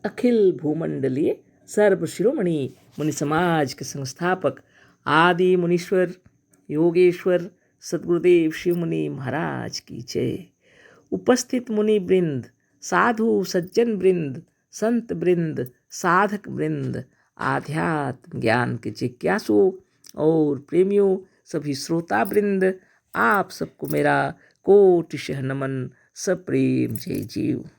अखिल भूमंडलीय सर्व शिरोमणि मुनि समाज के संस्थापक आदि मुनीश्वर योगेश्वर सद्गुरुदेव शिव मुनि महाराज की जय। उपस्थित मुनि वृंद, साधु सज्जन वृंद, संत वृंद, साधक वृंद, आध्यात्म ज्ञान के जिज्ञासु और प्रेमियों, सभी श्रोता वृंद, आप सबको मेरा कोटिशः नमन, सप्रेम जय जीव।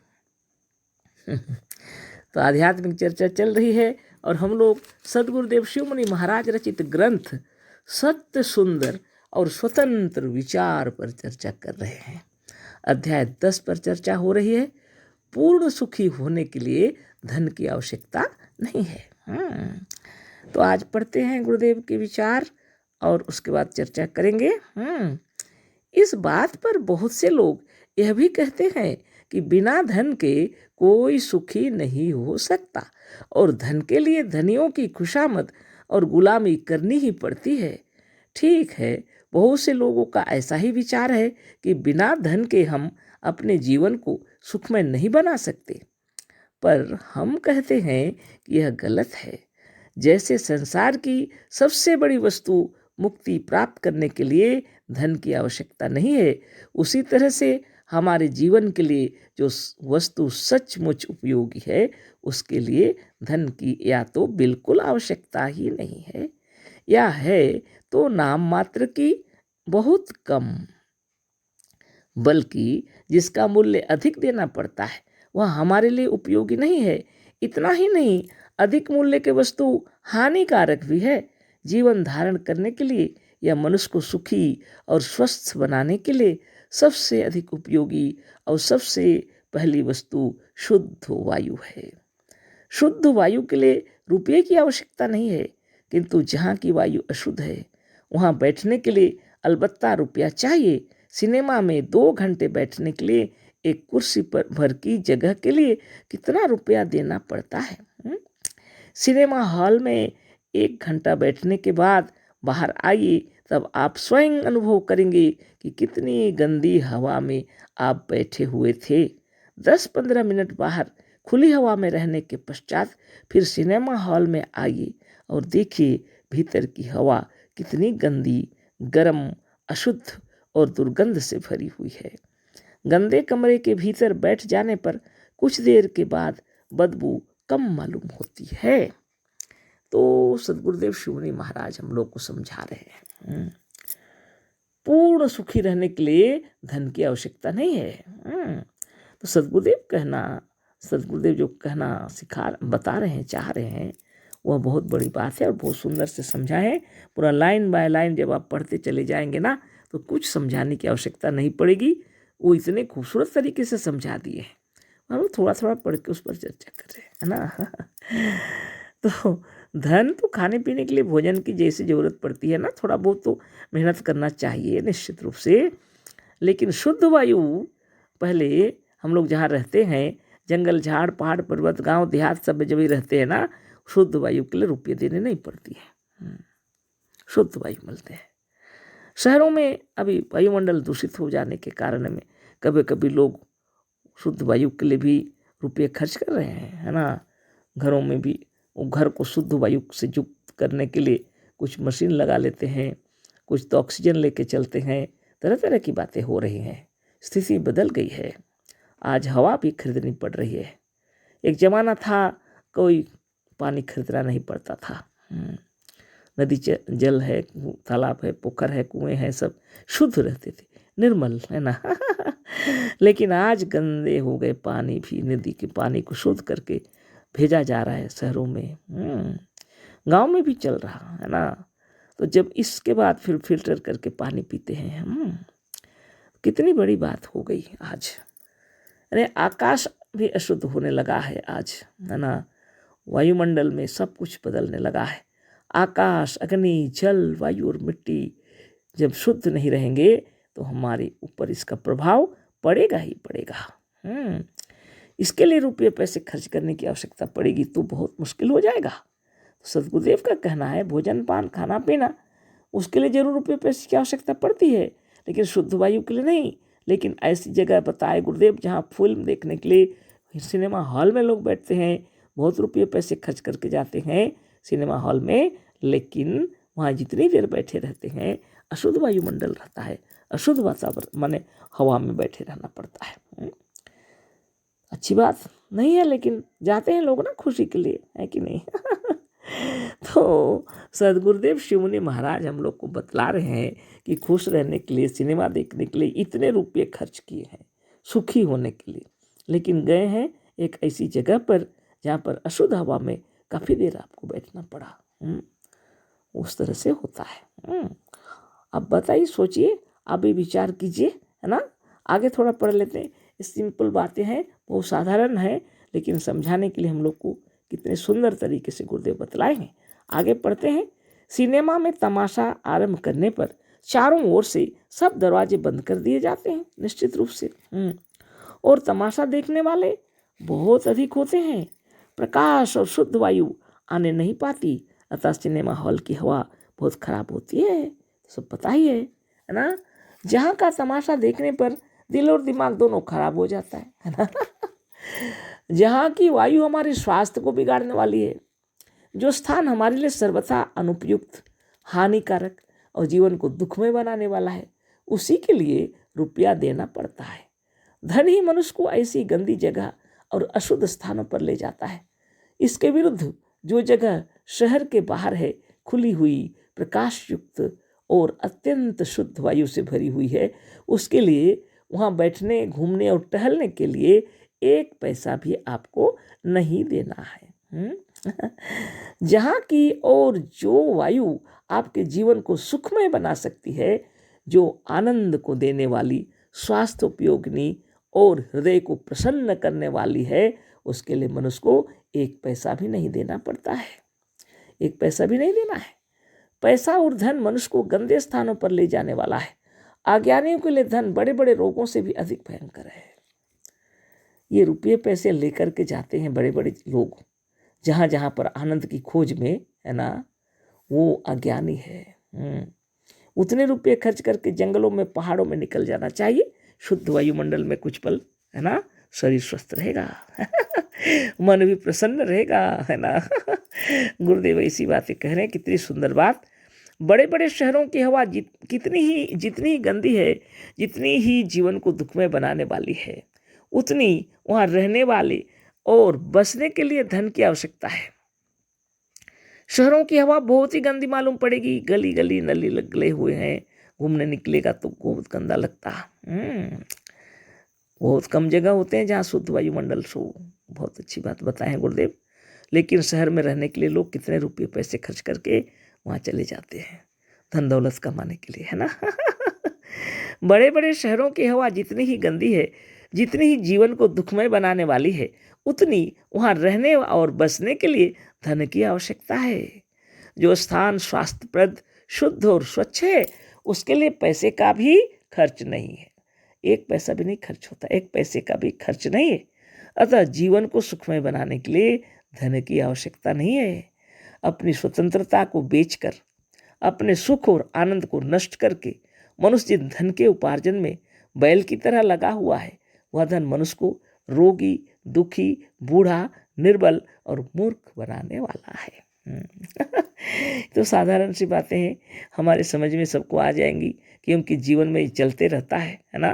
तो आध्यात्मिक चर्चा चल रही है और हम लोग सद्गुरुदेव शिव मुनि महाराज रचित ग्रंथ सत्य सुंदर और स्वतंत्र विचार पर चर्चा कर रहे हैं। अध्याय 10 पर चर्चा हो रही है। पूर्ण सुखी होने के लिए धन की आवश्यकता नहीं है। तो आज पढ़ते हैं गुरुदेव के विचार और उसके बाद चर्चा करेंगे। इस बात पर बहुत से लोग यह भी कहते हैं कि बिना धन के कोई सुखी नहीं हो सकता और धन के लिए धनियों की खुशामद और गुलामी करनी ही पड़ती है। ठीक है, बहुत से लोगों का ऐसा ही विचार है कि बिना धन के हम अपने जीवन को सुखमय नहीं बना सकते, पर हम कहते हैं कि यह गलत है। जैसे संसार की सबसे बड़ी वस्तु मुक्ति प्राप्त करने के लिए धन की आवश्यकता नहीं है, उसी तरह से हमारे जीवन के लिए जो वस्तु सचमुच उपयोगी है उसके लिए धन की या तो बिल्कुल आवश्यकता ही नहीं है या है तो नाम मात्र की बहुत कम, बल्कि जिसका मूल्य अधिक देना पड़ता है वह हमारे लिए उपयोगी नहीं है। इतना ही नहीं, अधिक मूल्य के वस्तु हानिकारक भी है। जीवन धारण करने के लिए या मनुष्य को सुखी और स्वस्थ बनाने के लिए सबसे अधिक उपयोगी और सबसे पहली वस्तु शुद्ध वायु है। शुद्ध वायु के लिए रुपये की आवश्यकता नहीं है, किंतु जहाँ की वायु अशुद्ध है वहाँ बैठने के लिए अलबत्ता रुपया चाहिए। सिनेमा में 2 घंटे बैठने के लिए एक कुर्सी पर भर की जगह के लिए कितना रुपया देना पड़ता है। सिनेमा हॉल में 1 घंटा बैठने के बाद बाहर आइए, तब आप स्वयं अनुभव करेंगे कि कितनी गंदी हवा में आप बैठे हुए थे। 10-15 मिनट बाहर खुली हवा में रहने के पश्चात फिर सिनेमा हॉल में आइए और देखिए भीतर की हवा कितनी गंदी, गर्म, अशुद्ध और दुर्गंध से भरी हुई है। गंदे कमरे के भीतर बैठ जाने पर कुछ देर के बाद बदबू कम मालूम होती है। तो सद्गुरुदेव शिव मुनि महाराज हम लोग को समझा रहे हैं, पूर्ण सुखी रहने के लिए धन की आवश्यकता नहीं है। तो सद्गुरुदेव जो कहना बता रहे हैं, चाह रहे हैं, वह बहुत बड़ी बात है और बहुत सुंदर से समझा है। पूरा लाइन बाय लाइन जब आप पढ़ते चले जाएंगे ना तो कुछ समझाने की आवश्यकता नहीं पड़ेगी, वो इतने खूबसूरत तरीके से समझा दिए हैं। हम थोड़ा थोड़ा पढ़ के उस पर चर्चा कर रहे हैं ना। तो धन तो खाने पीने के लिए भोजन की जैसी ज़रूरत पड़ती है ना, थोड़ा बहुत तो मेहनत करना चाहिए निश्चित रूप से, लेकिन शुद्ध वायु पहले हम लोग जहाँ रहते हैं, जंगल झाड़ पहाड़ पर्वत गांव देहात सब में जब भी रहते हैं ना, शुद्ध वायु के लिए रुपये देने नहीं पड़ती है, शुद्ध वायु मिलते हैं। शहरों में अभी वायुमंडल दूषित हो जाने के कारण में कभी कभी लोग शुद्ध वायु के लिए भी रुपये खर्च कर रहे हैं, है ना। घरों में भी वो घर को शुद्ध वायु से युक्त करने के लिए कुछ मशीन लगा लेते हैं, कुछ तो ऑक्सीजन लेके चलते हैं, तरह तरह की बातें हो रही हैं। स्थिति बदल गई है, आज हवा भी खरीदनी पड़ रही है। एक ज़माना था कोई पानी खरीदना नहीं पड़ता था, नदी जल है, तालाब है, पोखर है, कुएं हैं, सब शुद्ध रहते थे, निर्मल, है ना। लेकिन आज गंदे हो गए पानी भी, नदी के पानी को शुद्ध करके भेजा जा रहा है शहरों में, गांव में भी चल रहा है ना। तो जब इसके बाद फिर फिल्टर करके पानी पीते हैं हम, कितनी बड़ी बात हो गई आज। अरे आकाश भी अशुद्ध होने लगा है आज, है ना। वायुमंडल में सब कुछ बदलने लगा है। आकाश, अग्नि, जल, वायु और मिट्टी जब शुद्ध नहीं रहेंगे तो हमारे ऊपर इसका प्रभाव पड़ेगा ही पड़ेगा। इसके लिए रुपये पैसे खर्च करने की आवश्यकता पड़ेगी तो बहुत मुश्किल हो जाएगा। तो सद्गुरुदेव का कहना है भोजन पान खाना पीना उसके लिए जरूर रुपये पैसे की आवश्यकता पड़ती है, लेकिन शुद्ध वायु के लिए नहीं। लेकिन ऐसी जगह बताए गुरुदेव जहाँ फिल्म देखने के लिए सिनेमा हॉल में लोग बैठते हैं बहुत रुपये पैसे खर्च करके जाते हैं सिनेमा हॉल में, लेकिन वहाँ जितनी देर बैठे रहते हैं अशुद्ध वायुमंडल रहता है, अशुद्ध वातावरण माने हवा में बैठे रहना पड़ता है। अच्छी बात नहीं है, लेकिन जाते हैं लोग ना खुशी के लिए, है कि नहीं? तो सदगुरुदेव शिवमुनि महाराज हम लोग को बतला रहे हैं कि खुश रहने के लिए, सिनेमा देखने के लिए इतने रुपये खर्च किए हैं, सुखी होने के लिए, लेकिन गए हैं एक ऐसी जगह पर जहाँ पर अशुद्ध हवा में काफ़ी देर आपको बैठना पड़ा। उस तरह से होता है। अब बताइए, सोचिए, आप भी विचार कीजिए, है ना। आगे थोड़ा पढ़ लेते हैं। सिंपल बातें हैं, बहुत साधारण है, लेकिन समझाने के लिए हम लोग को कितने सुंदर तरीके से गुरुदेव बतलाए हैं। आगे पढ़ते हैं। सिनेमा में तमाशा आरंभ करने पर चारों ओर से सब दरवाजे बंद कर दिए जाते हैं, निश्चित रूप से। और तमाशा देखने वाले बहुत अधिक होते हैं। प्रकाश और शुद्ध वायु आने नहीं पाती, अतः सिनेमा हॉल की हवा बहुत खराब होती है, सब पता ही है ना। जहाँ का तमाशा देखने पर दिल और दिमाग दोनों खराब हो जाता है ना। जहाँ की वायु हमारे स्वास्थ्य को बिगाड़ने वाली है, जो स्थान हमारे लिए सर्वथा अनुपयुक्त, हानिकारक और जीवन को दुखमय बनाने वाला है, उसी के लिए रुपया देना पड़ता है। धन ही मनुष्य को ऐसी गंदी जगह और अशुद्ध स्थानों पर ले जाता है। इसके विरुद्ध जो जगह शहर के बाहर है, खुली हुई, प्रकाश युक्त और अत्यंत शुद्ध वायु से भरी हुई है, उसके लिए वहाँ बैठने, घूमने और टहलने के लिए 1 पैसा भी आपको नहीं देना है। जहाँ की और जो वायु आपके जीवन को सुखमय बना सकती है, जो आनंद को देने वाली, स्वास्थ्य उपयोगिनी और हृदय को प्रसन्न करने वाली है, उसके लिए मनुष्य को 1 पैसा भी नहीं देना पड़ता है। 1 पैसा भी नहीं देना है। पैसा और धन मनुष्य को गंदे स्थानों पर ले जाने वाला है। अज्ञानियों के लिए धन बड़े बड़े रोगों से भी अधिक भयंकर है। ये रुपये पैसे लेकर के जाते हैं बड़े बड़े लोग, जहाँ जहाँ पर आनंद की खोज में, है ना, वो अज्ञानी है। उतने रुपये खर्च करके जंगलों में, पहाड़ों में निकल जाना चाहिए, शुद्ध वायुमंडल में कुछ पल, है ना, शरीर स्वस्थ रहेगा। मन भी प्रसन्न रहेगा, है ना। गुरुदेव ऐसी बातें कह रहे हैं, कितनी सुंदर बात। बड़े बड़े शहरों की हवा जितनी ही गंदी है, जितनी ही जीवन को दुखमय बनाने वाली है, उतनी वहाँ रहने वाले और बसने के लिए धन की आवश्यकता है। शहरों की हवा बहुत ही गंदी मालूम पड़ेगी, गली गली नली लगे हुए हैं, घूमने निकलेगा तो बहुत गंदा लगता है। बहुत कम जगह होते हैं जहाँ शुद्ध वायुमंडल सो। बहुत अच्छी बात बताए हैं गुरुदेव। लेकिन शहर में रहने के लिए लोग कितने रुपये पैसे खर्च करके वहाँ चले जाते हैं, धन दौलत कमाने के लिए, है ना। बड़े बड़े शहरों की हवा जितनी ही गंदी है, जितनी ही जीवन को दुखमय बनाने वाली है, उतनी वहाँ रहने और बसने के लिए धन की आवश्यकता है। जो स्थान स्वास्थ्यप्रद, शुद्ध और स्वच्छ है, उसके लिए पैसे का भी खर्च नहीं है। 1 पैसा भी नहीं खर्च होता, 1 पैसे का भी खर्च नहीं है। अतः जीवन को सुखमय बनाने के लिए धन की आवश्यकता नहीं है। अपनी स्वतंत्रता को बेचकर, अपने सुख और आनंद को नष्ट करके मनुष्य जिन धन के उपार्जन में बैल की तरह लगा हुआ है, वह धन मनुष्य को रोगी, दुखी, बूढ़ा, निर्बल और मूर्ख बनाने वाला है। तो साधारण सी बातें हैं, हमारे समझ में सबको आ जाएंगी, क्योंकि जीवन में चलते रहता है ना।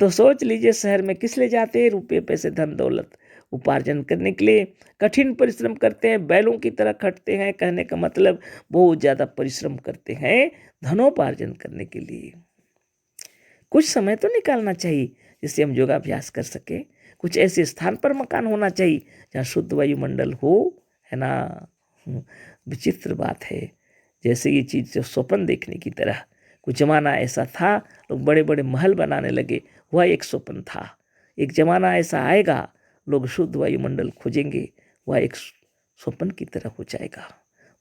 तो सोच लीजिए, शहर में किस लिए जाते हैं? रुपये पैसे, धन दौलत उपार्जन करने के लिए कठिन परिश्रम करते हैं, बैलों की तरह खटते हैं। कहने का मतलब बहुत ज़्यादा परिश्रम करते हैं धनोपार्जन करने के लिए। कुछ समय तो निकालना चाहिए जिससे हम योगाभ्यास कर सके। कुछ ऐसे स्थान पर मकान होना चाहिए जहाँ शुद्ध वायुमंडल हो, है ना। विचित्र बात है, जैसे ये चीज़ जो स्वप्न देखने की तरह। कुछ जमाना ऐसा था, लोग बड़े बड़े महल बनाने लगे, वह एक स्वप्न था। एक जमाना ऐसा आएगा, लोग शुद्ध वायुमंडल खोजेंगे, वह एक स्वप्न की तरह हो जाएगा।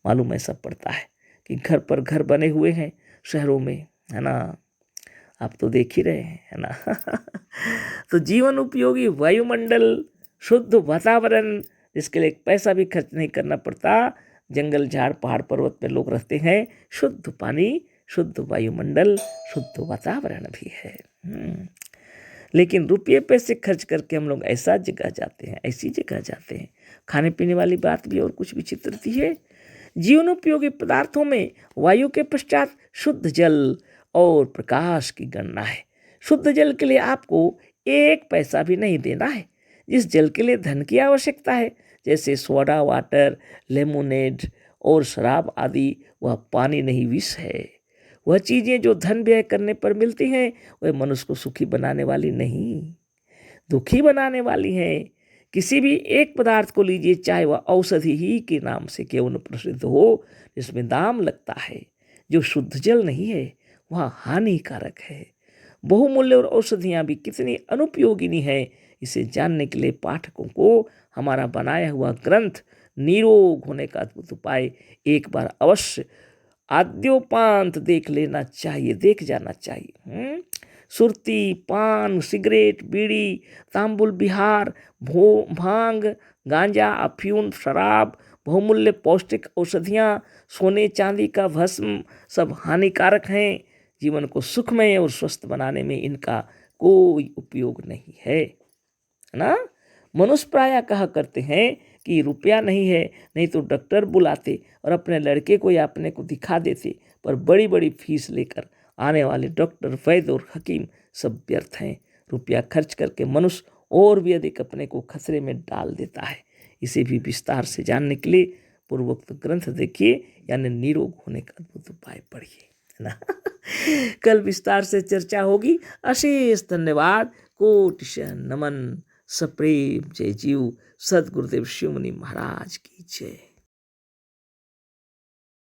मालूम ऐसा पड़ता है कि घर पर घर बने हुए हैं शहरों में, है ना। आप तो देख ही रहे हैं, है ना। तो जीवन उपयोगी वायुमंडल, शुद्ध वातावरण, जिसके लिए 1 पैसा भी खर्च नहीं करना पड़ता। जंगल, झाड़, पहाड़, पर्वत में लोग रहते हैं। शुद्ध पानी, शुद्ध वायुमंडल, शुद्ध वातावरण भी है। लेकिन रुपये पैसे खर्च करके हम लोग ऐसी जगह जाते हैं। खाने पीने वाली बात भी और कुछ विचित्र थी है। जीवनोपयोगी पदार्थों में वायु के पश्चात शुद्ध जल और प्रकाश की गणना है। शुद्ध जल के लिए आपको 1 पैसा भी नहीं देना है। जिस जल के लिए धन की आवश्यकता है, जैसे सोडा वाटर, लेमोनेड और शराब आदि, वह पानी नहीं विष है। वह चीज़ें जो धन व्यय करने पर मिलती हैं, वह मनुष्य को सुखी बनाने वाली नहीं, दुखी बनाने वाली हैं। किसी भी एक पदार्थ को लीजिए, चाहे वह औषधि ही के नाम से क्यों न प्रसिद्ध हो, जिसमें दाम लगता है, जो शुद्ध जल नहीं है वह हानिकारक है। बहुमूल्य और औषधियाँ भी कितनी अनुपयोगिनी है, इसे जानने के लिए पाठकों को हमारा बनाया हुआ ग्रंथ निरोग होने का अद्भुत उपाय एक बार अवश्य आद्योपांत देख जाना चाहिए। सुरती, पान, सिगरेट, बीड़ी, तांबुल बिहार, भांग, गांजा, अफीम, शराब, बहुमूल्य पौष्टिक औषधियाँ, सोने चांदी का भस्म सब हानिकारक हैं। जीवन को सुखमय और स्वस्थ बनाने में इनका कोई उपयोग नहीं है ना। मनुष्य प्रायः कहा करते हैं कि रुपया नहीं है, नहीं तो डॉक्टर बुलाते और अपने लड़के को या अपने को दिखा देते, पर बड़ी बड़ी फीस लेकर आने वाले डॉक्टर, वैद्य और हकीम सब व्यर्थ हैं। रुपया खर्च करके मनुष्य और भी अधिक अपने को खतरे में डाल देता है। इसे भी विस्तार से जानने के लिए पूर्वोक्त ग्रंथ देखिए, यानी निरोग होने का अद्भुत उपाय पढ़िए, है ना। कल विस्तार से चर्चा होगी। अशेष धन्यवाद, कोटिशः नमन, सप्रेम जय जीव। सद्गुरुदेव शिव मुनि महाराज की जय।